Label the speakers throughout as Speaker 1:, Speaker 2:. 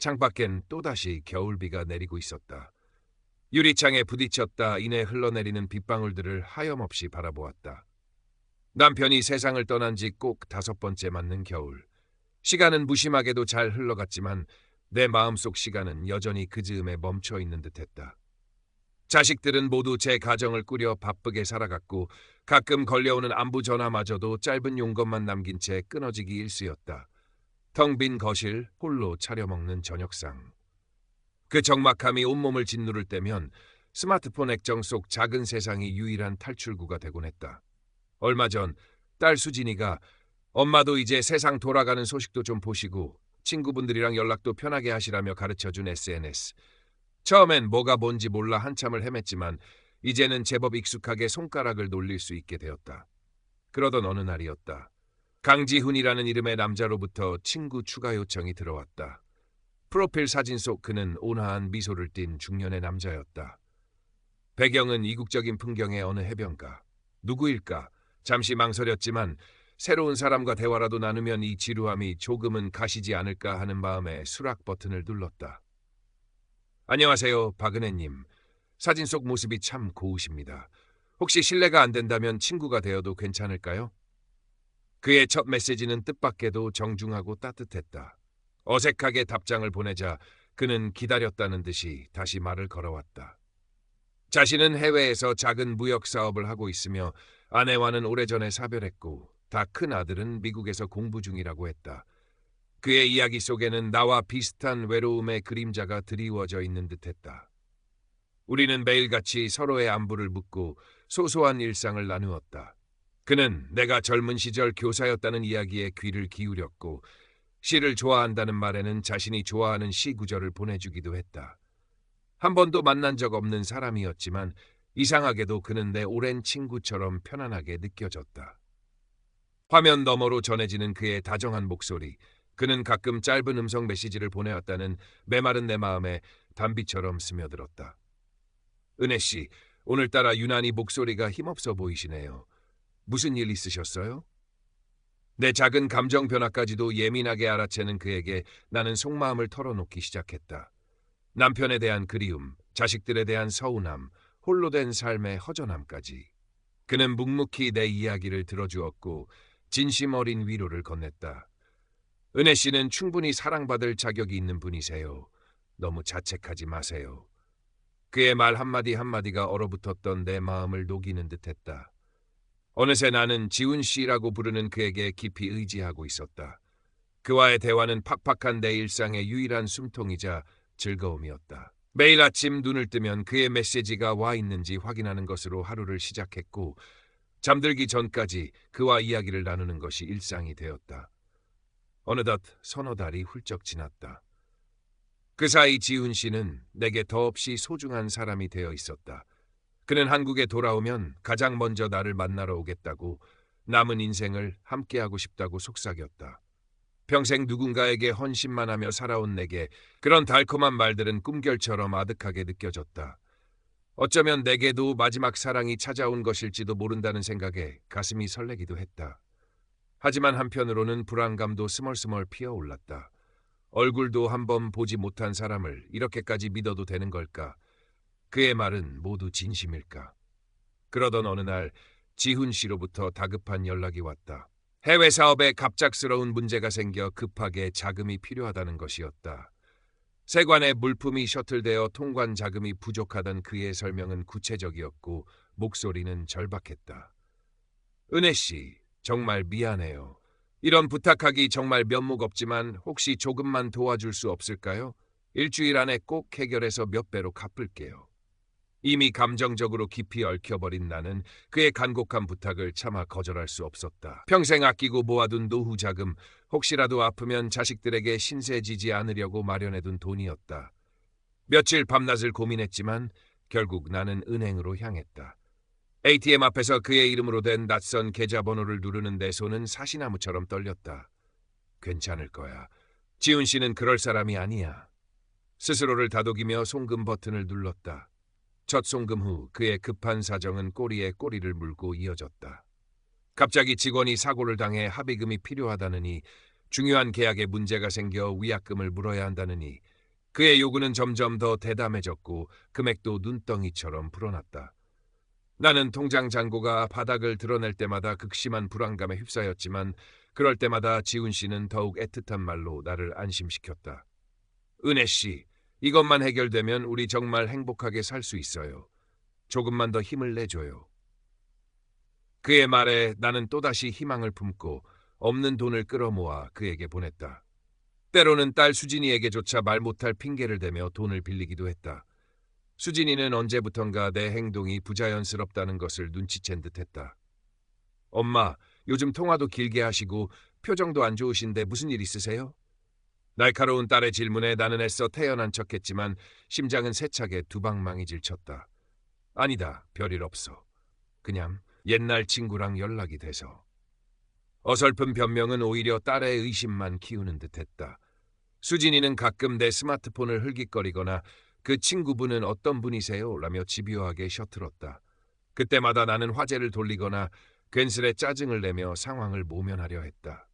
Speaker 1: 창밖엔 또다시 겨울비가 내리고 있었다. 유리창에 부딪혔다 이내 흘러내리는 빗방울들을 하염없이 바라보았다. 남편이 세상을 떠난 지 꼭 5번째 맞는 겨울. 시간은 무심하게도 잘 흘러갔지만 내 마음속 시간은 여전히 그 즈음에 멈춰 있는 듯했다. 자식들은 모두 제 가정을 꾸려 바쁘게 살아갔고 가끔 걸려오는 안부 전화마저도 짧은 용건만 남긴 채 끊어지기 일쑤였다. 텅 빈 거실, 홀로 차려 먹는 저녁상. 그 적막함이 온몸을 짓누를 때면 스마트폰 액정 속 작은 세상이 유일한 탈출구가 되곤 했다. 얼마 전 딸 수진이가 엄마도 이제 세상 돌아가는 소식도 좀 보시고 친구분들이랑 연락도 편하게 하시라며 가르쳐준 SNS. 처음엔 뭐가 뭔지 몰라 한참을 헤맸지만 이제는 제법 익숙하게 손가락을 놀릴 수 있게 되었다. 그러던 어느 날이었다. 강지훈이라는 이름의 남자로부터 친구 추가 요청이 들어왔다. 프로필 사진 속 그는 온화한 미소를 띤 중년의 남자였다. 배경은 이국적인 풍경의 어느 해변가. 누구일까? 잠시 망설였지만 새로운 사람과 대화라도 나누면 이 지루함이 조금은 가시지 않을까 하는 마음에 수락 버튼을 눌렀다. 안녕하세요, 박은혜님. 사진 속 모습이 참 고우십니다. 혹시 실례가 안 된다면 친구가 되어도 괜찮을까요? 그의 첫 메시지는 뜻밖에도 정중하고 따뜻했다. 어색하게 답장을 보내자 그는 기다렸다는 듯이 다시 말을 걸어왔다. 자신은 해외에서 작은 무역 사업을 하고 있으며 아내와는 오래전에 사별했고 다 큰 아들은 미국에서 공부 중이라고 했다. 그의 이야기 속에는 나와 비슷한 외로움의 그림자가 드리워져 있는 듯했다. 우리는 매일같이 서로의 안부를 묻고 소소한 일상을 나누었다. 그는 내가 젊은 시절 교사였다는 이야기에 귀를 기울였고 시를 좋아한다는 말에는 자신이 좋아하는 시 구절을 보내주기도 했다. 한 번도 만난 적 없는 사람이었지만 이상하게도 그는 내 오랜 친구처럼 편안하게 느껴졌다. 화면 너머로 전해지는 그의 다정한 목소리, 그는 가끔 짧은 음성 메시지를 보내왔다는 메마른 내 마음에 단비처럼 스며들었다. 은혜 씨, 오늘따라 유난히 목소리가 힘없어 보이시네요. 무슨 일 있으셨어요? 내 작은 감정 변화까지도 예민하게 알아채는 그에게 나는 속마음을 털어놓기 시작했다. 남편에 대한 그리움, 자식들에 대한 서운함, 홀로 된 삶의 허전함까지. 그는 묵묵히 내 이야기를 들어주었고 진심 어린 위로를 건넸다. 은혜 씨는 충분히 사랑받을 자격이 있는 분이세요. 너무 자책하지 마세요. 그의 말 한마디 한마디가 얼어붙었던 내 마음을 녹이는 듯했다. 어느새 나는 지훈 씨라고 부르는 그에게 깊이 의지하고 있었다. 그와의 대화는 팍팍한 내 일상의 유일한 숨통이자 즐거움이었다. 매일 아침 눈을 뜨면 그의 메시지가 와 있는지 확인하는 것으로 하루를 시작했고 잠들기 전까지 그와 이야기를 나누는 것이 일상이 되었다. 어느덧 서너 달이 훌쩍 지났다. 그 사이 지훈 씨는 내게 더없이 소중한 사람이 되어 있었다. 그는 한국에 돌아오면 가장 먼저 나를 만나러 오겠다고 남은 인생을 함께하고 싶다고 속삭였다. 평생 누군가에게 헌신만 하며 살아온 내게 그런 달콤한 말들은 꿈결처럼 아득하게 느껴졌다. 어쩌면 내게도 마지막 사랑이 찾아온 것일지도 모른다는 생각에 가슴이 설레기도 했다. 하지만 한편으로는 불안감도 스멀스멀 피어올랐다. 얼굴도 한번 보지 못한 사람을 이렇게까지 믿어도 되는 걸까? 그의 말은 모두 진심일까? 그러던 어느 날 지훈 씨로부터 다급한 연락이 왔다. 해외 사업에 갑작스러운 문제가 생겨 급하게 자금이 필요하다는 것이었다. 세관에 물품이 셔틀되어 통관 자금이 부족하던 그의 설명은 구체적이었고 목소리는 절박했다. 은혜 씨, 정말 미안해요. 이런 부탁하기 정말 면목 없지만 혹시 조금만 도와줄 수 없을까요? 일주일 안에 꼭 해결해서 몇 배로 갚을게요. 이미 감정적으로 깊이 얽혀버린 나는 그의 간곡한 부탁을 차마 거절할 수 없었다. 평생 아끼고 모아둔 노후 자금, 혹시라도 아프면 자식들에게 신세지지 않으려고 마련해둔 돈이었다. 며칠 밤낮을 고민했지만 결국 나는 은행으로 향했다. ATM 앞에서 그의 이름으로 된 낯선 계좌번호를 누르는 내 손은 사시나무처럼 떨렸다. 괜찮을 거야. 지훈 씨는 그럴 사람이 아니야. 스스로를 다독이며 송금 버튼을 눌렀다. 첫 송금 후 그의 급한 사정은 꼬리에 꼬리를 물고 이어졌다. 갑자기 직원이 사고를 당해 합의금이 필요하다느니 중요한 계약에 문제가 생겨 위약금을 물어야 한다느니 그의 요구는 점점 더 대담해졌고 금액도 눈덩이처럼 불어났다. 나는 통장 잔고가 바닥을 드러낼 때마다 극심한 불안감에 휩싸였지만 그럴 때마다 지훈 씨는 더욱 애틋한 말로 나를 안심시켰다. 은혜 씨, 이것만 해결되면 우리 정말 행복하게 살 수 있어요. 조금만 더 힘을 내줘요. 그의 말에 나는 또다시 희망을 품고 없는 돈을 끌어모아 그에게 보냈다. 때로는 딸 수진이에게조차 말 못할 핑계를 대며 돈을 빌리기도 했다. 수진이는 언제부턴가 내 행동이 부자연스럽다는 것을 눈치챈 듯했다. 엄마, 요즘 통화도 길게 하시고 표정도 안 좋으신데 무슨 일 있으세요? 날카로운 딸의 질문에 나는 애써 태연한 척했지만 심장은 세차게 두방망이 질쳤다. 아니다, 별일 없어. 그냥 옛날 친구랑 연락이 돼서. 어설픈 변명은 오히려 딸의 의심만 키우는 듯했다. 수진이는 가끔 내 스마트폰을 흘깃거리거나 그 친구분은 어떤 분이세요? 라며 집요하게 셔틀었다. 그때마다 나는 화제를 돌리거나 괜스레 짜증을 내며 상황을 모면하려 했다.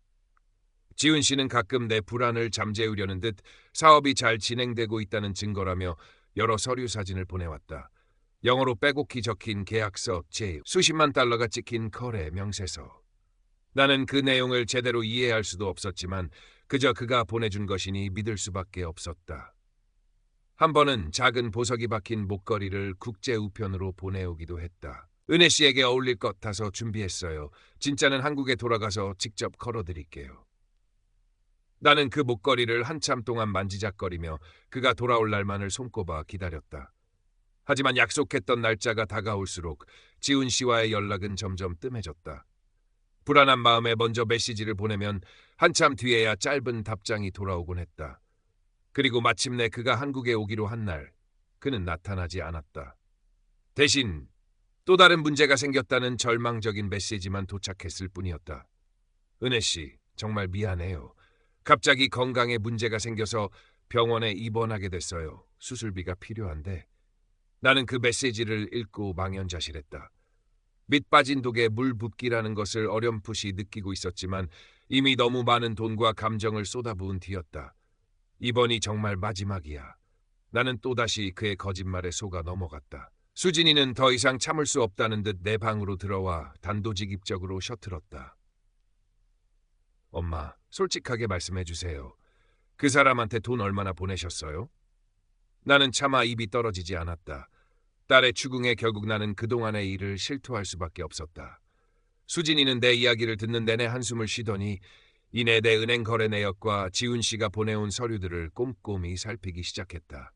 Speaker 1: 지훈 씨는 가끔 내 불안을 잠재우려는 듯 사업이 잘 진행되고 있다는 증거라며 여러 서류 사진을 보내왔다. 영어로 빼곡히 적힌 계약서, 수십만 달러가 찍힌 거래 명세서. 나는 그 내용을 제대로 이해할 수도 없었지만 그저 그가 보내준 것이니 믿을 수밖에 없었다. 한 번은 작은 보석이 박힌 목걸이를 국제 우편으로 보내오기도 했다. 은혜 씨에게 어울릴 것 같아서 준비했어요. 진짜는 한국에 돌아가서 직접 걸어드릴게요. 나는 그 목걸이를 한참 동안 만지작거리며 그가 돌아올 날만을 손꼽아 기다렸다. 하지만 약속했던 날짜가 다가올수록 지훈 씨와의 연락은 점점 뜸해졌다. 불안한 마음에 먼저 메시지를 보내면 한참 뒤에야 짧은 답장이 돌아오곤 했다. 그리고 마침내 그가 한국에 오기로 한 날, 그는 나타나지 않았다. 대신 또 다른 문제가 생겼다는 절망적인 메시지만 도착했을 뿐이었다. 은혜 씨, 정말 미안해요. 갑자기 건강에 문제가 생겨서 병원에 입원하게 됐어요. 수술비가 필요한데. 나는 그 메시지를 읽고 망연자실했다. 밑 빠진 독에 물 붓기라는 것을 어렴풋이 느끼고 있었지만 이미 너무 많은 돈과 감정을 쏟아부은 뒤였다. 이번이 정말 마지막이야. 나는 또다시 그의 거짓말에 속아 넘어갔다. 수진이는 더 이상 참을 수 없다는 듯 내 방으로 들어와 단도직입적으로 셔틀었다. 엄마, 솔직하게 말씀해 주세요. 그 사람한테 돈 얼마나 보내셨어요? 나는 차마 입이 떨어지지 않았다. 딸의 추궁에 결국 나는 그동안의 일을 실토할 수밖에 없었다. 수진이는 내 이야기를 듣는 내내 한숨을 쉬더니 이내 내 은행 거래 내역과 지훈 씨가 보내온 서류들을 꼼꼼히 살피기 시작했다.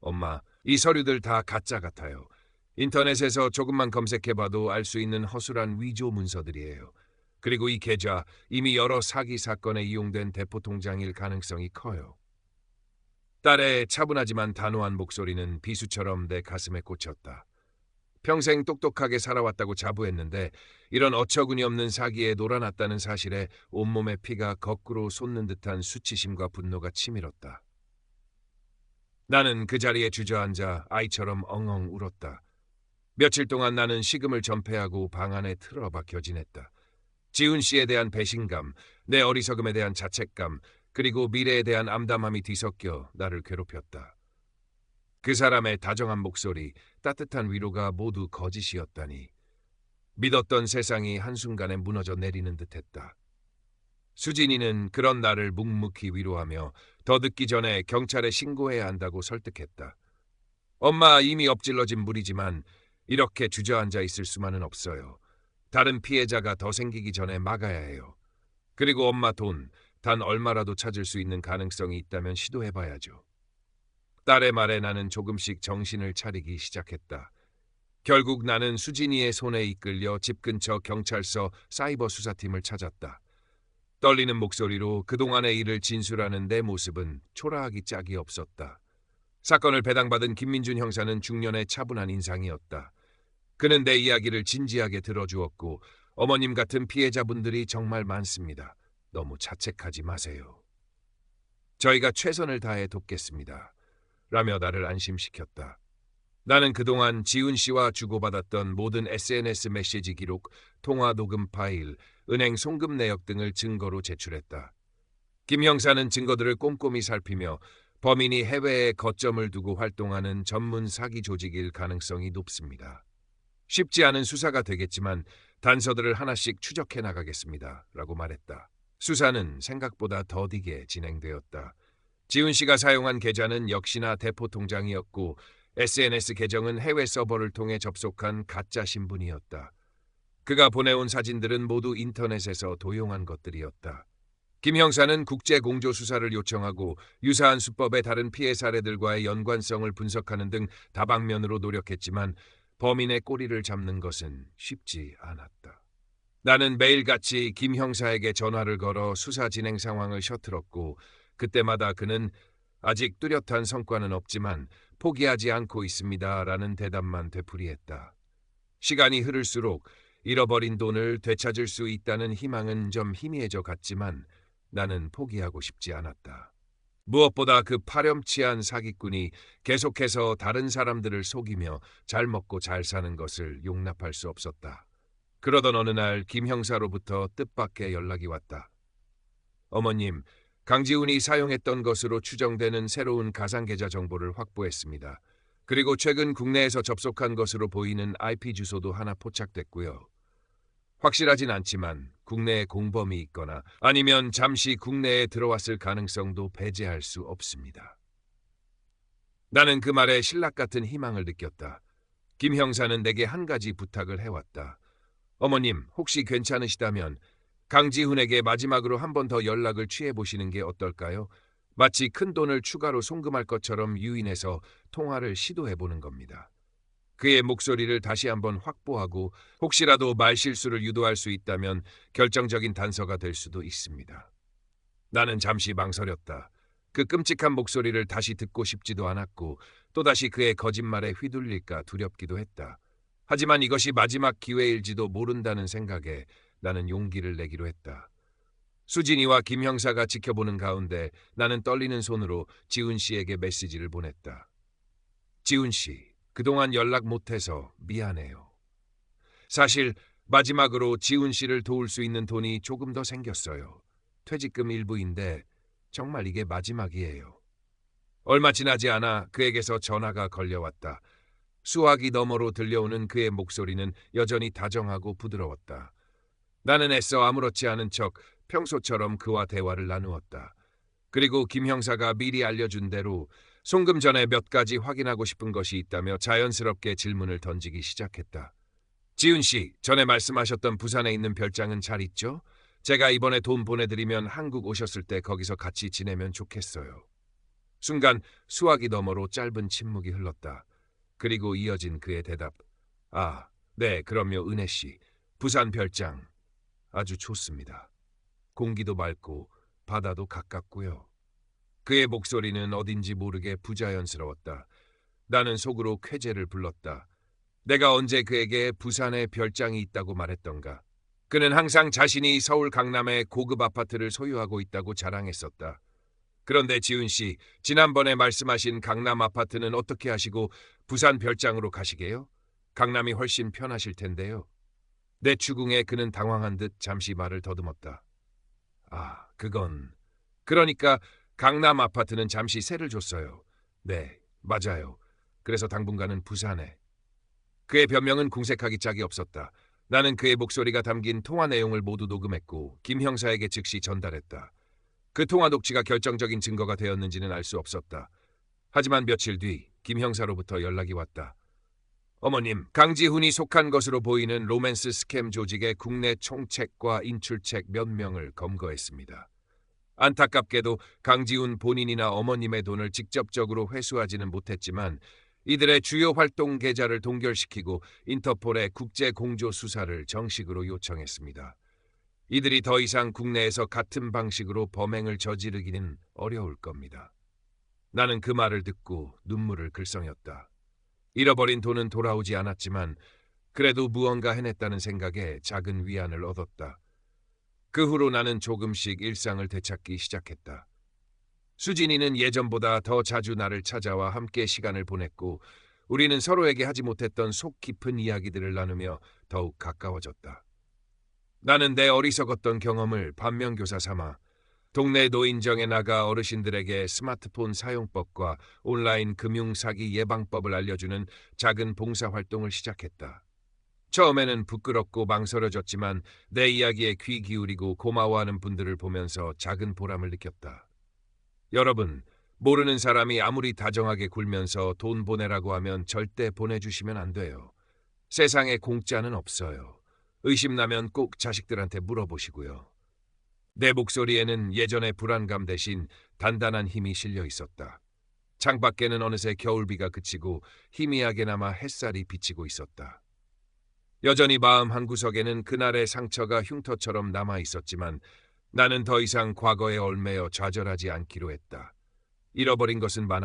Speaker 1: 엄마, 이 서류들 다 가짜 같아요. 인터넷에서 조금만 검색해봐도 알 수 있는 허술한 위조 문서들이에요. 그리고 이 계좌 이미 여러 사기 사건에 이용된 대포통장일 가능성이 커요. 딸의 차분하지만 단호한 목소리는 비수처럼 내 가슴에 꽂혔다. 평생 똑똑하게 살아왔다고 자부했는데 이런 어처구니 없는 사기에 놀아났다는 사실에 온몸의 피가 거꾸로 솟는 듯한 수치심과 분노가 치밀었다. 나는 그 자리에 주저앉아 아이처럼 엉엉 울었다. 며칠 동안 나는 식음을 전폐하고 방 안에 틀어박혀 지냈다. 지훈 씨에 대한 배신감, 내 어리석음에 대한 자책감, 그리고 미래에 대한 암담함이 뒤섞여 나를 괴롭혔다. 그 사람의 다정한 목소리, 따뜻한 위로가 모두 거짓이었다니. 믿었던 세상이 한순간에 무너져 내리는 듯했다. 수진이는 그런 나를 묵묵히 위로하며 더 늦기 전에 경찰에 신고해야 한다고 설득했다. 엄마, 이미 엎질러진 물이지만 이렇게 주저앉아 있을 수만은 없어요. 다른 피해자가 더 생기기 전에 막아야 해요. 그리고 엄마 돈, 단 얼마라도 찾을 수 있는 가능성이 있다면 시도해봐야죠. 딸의 말에 나는 조금씩 정신을 차리기 시작했다. 결국 나는 수진이의 손에 이끌려 집 근처 경찰서 사이버 수사팀을 찾았다. 떨리는 목소리로 그동안의 일을 진술하는 내 모습은 초라하기 짝이 없었다. 사건을 배당받은 김민준 형사는 중년의 차분한 인상이었다. 그는 내 이야기를 진지하게 들어주었고 어머님 같은 피해자분들이 정말 많습니다. 너무 자책하지 마세요. 저희가 최선을 다해 돕겠습니다. 라며 나를 안심시켰다. 나는 그동안 지훈 씨와 주고받았던 모든 SNS 메시지 기록, 통화 녹음 파일, 은행 송금 내역 등을 증거로 제출했다. 김 형사는 증거들을 꼼꼼히 살피며 범인이 해외에 거점을 두고 활동하는 전문 사기 조직일 가능성이 높습니다. 쉽지 않은 수사가 되겠지만 단서들을 하나씩 추적해 나가겠습니다. 라고 말했다. 수사는 생각보다 더디게 진행되었다. 지훈 씨가 사용한 계좌는 역시나 대포 통장이었고 SNS 계정은 해외 서버를 통해 접속한 가짜 신분이었다. 그가 보내온 사진들은 모두 인터넷에서 도용한 것들이었다. 김 형사는 국제 공조 수사를 요청하고 유사한 수법의 다른 피해 사례들과의 연관성을 분석하는 등 다방면으로 노력했지만 범인의 꼬리를 잡는 것은 쉽지 않았다. 나는 매일같이 김 형사에게 전화를 걸어 수사 진행 상황을 셔틀었고 그때마다 그는 아직 뚜렷한 성과는 없지만 포기하지 않고 있습니다라는 대답만 되풀이했다. 시간이 흐를수록 잃어버린 돈을 되찾을 수 있다는 희망은 좀 희미해져 갔지만 나는 포기하고 싶지 않았다. 무엇보다 그 파렴치한 사기꾼이 계속해서 다른 사람들을 속이며 잘 먹고 잘 사는 것을 용납할 수 없었다. 그러던 어느 날 김 형사로부터 뜻밖의 연락이 왔다. 어머님, 강지훈이 사용했던 것으로 추정되는 새로운 가상계좌 정보를 확보했습니다. 그리고 최근 국내에서 접속한 것으로 보이는 IP 주소도 하나 포착됐고요. 확실하진 않지만 국내에 공범이 있거나 아니면 잠시 국내에 들어왔을 가능성도 배제할 수 없습니다. 나는 그 말에 신락 같은 희망을 느꼈다. 김 형사는 내게 한 가지 부탁을 해왔다. 어머님, 혹시 괜찮으시다면 강지훈에게 마지막으로 한 번 더 연락을 취해보시는 게 어떨까요? 마치 큰 돈을 추가로 송금할 것처럼 유인해서 통화를 시도해보는 겁니다. 그의 목소리를 다시 한번 확보하고 혹시라도 말실수를 유도할 수 있다면 결정적인 단서가 될 수도 있습니다. 나는 잠시 망설였다. 그 끔찍한 목소리를 다시 듣고 싶지도 않았고 또다시 그의 거짓말에 휘둘릴까 두렵기도 했다. 하지만 이것이 마지막 기회일지도 모른다는 생각에 나는 용기를 내기로 했다. 수진이와 김 형사가 지켜보는 가운데 나는 떨리는 손으로 지훈 씨에게 메시지를 보냈다. 지훈 씨, 그동안 연락 못해서 미안해요. 사실 마지막으로 지훈 씨를 도울 수 있는 돈이 조금 더 생겼어요. 퇴직금 일부인데 정말 이게 마지막이에요. 얼마 지나지 않아 그에게서 전화가 걸려왔다. 수화기 너머로 들려오는 그의 목소리는 여전히 다정하고 부드러웠다. 나는 애써 아무렇지 않은 척 평소처럼 그와 대화를 나누었다. 그리고 김 형사가 미리 알려준 대로 송금 전에 몇 가지 확인하고 싶은 것이 있다며 자연스럽게 질문을 던지기 시작했다. 지훈 씨, 전에 말씀하셨던 부산에 있는 별장은 잘 있죠? 제가 이번에 돈 보내드리면 한국 오셨을 때 거기서 같이 지내면 좋겠어요. 순간 수화기 너머로 짧은 침묵이 흘렀다. 그리고 이어진 그의 대답. 아, 네, 그럼요, 은혜 씨. 부산 별장. 아주 좋습니다. 공기도 맑고 바다도 가깝고요. 그의 목소리는 어딘지 모르게 부자연스러웠다. 나는 속으로 쾌재를 불렀다. 내가 언제 그에게 부산에 별장이 있다고 말했던가. 그는 항상 자신이 서울 강남의 고급 아파트를 소유하고 있다고 자랑했었다. 그런데 지훈 씨, 지난번에 말씀하신 강남 아파트는 어떻게 하시고 부산 별장으로 가시게요? 강남이 훨씬 편하실 텐데요. 내 추궁에 그는 당황한 듯 잠시 말을 더듬었다. 아, 그러니까 강남 아파트는 잠시 세를 줬어요. 네, 맞아요. 그래서 당분간은 부산에. 그의 변명은 궁색하기 짝이 없었다. 나는 그의 목소리가 담긴 통화 내용을 모두 녹음했고 김 형사에게 즉시 전달했다. 그 통화 녹취가 결정적인 증거가 되었는지는 알 수 없었다. 하지만 며칠 뒤 김 형사로부터 연락이 왔다. 어머님, 강지훈이 속한 것으로 보이는 로맨스 스캠 조직의 국내 총책과 인출책 몇 명을 검거했습니다. 안타깝게도 강지훈 본인이나 어머님의 돈을 직접적으로 회수하지는 못했지만 이들의 주요 활동 계좌를 동결시키고 인터폴의 국제 공조 수사를 정식으로 요청했습니다. 이들이 더 이상 국내에서 같은 방식으로 범행을 저지르기는 어려울 겁니다. 나는 그 말을 듣고 눈물을 글썽였다. 잃어버린 돈은 돌아오지 않았지만 그래도 무언가 해냈다는 생각에 작은 위안을 얻었다. 그 후로 나는 조금씩 일상을 되찾기 시작했다. 수진이는 예전보다 더 자주 나를 찾아와 함께 시간을 보냈고 우리는 서로에게 하지 못했던 속 깊은 이야기들을 나누며 더욱 가까워졌다. 나는 내 어리석었던 경험을 반면교사 삼아 동네 노인정에 나가 어르신들에게 스마트폰 사용법과 온라인 금융 사기 예방법을 알려주는 작은 봉사활동을 시작했다. 처음에는 부끄럽고 망설여졌지만 내 이야기에 귀 기울이고 고마워하는 분들을 보면서 작은 보람을 느꼈다. 여러분, 모르는 사람이 아무리 다정하게 굴면서 돈 보내라고 하면 절대 보내주시면 안 돼요. 세상에 공짜는 없어요. 의심나면 꼭 자식들한테 물어보시고요. 내 목소리에는 예전의 불안감 대신 단단한 힘이 실려 있었다. 창밖에는 어느새 겨울비가 그치고 희미하게나마 햇살이 비치고 있었다. 여전히 마음 한구석에는 그날의 상처가 흉터처럼 남아 있었지만 나는 더 이상 과거에 얽매여 좌절하지 않기로 했다. 잃어버린 것은 많아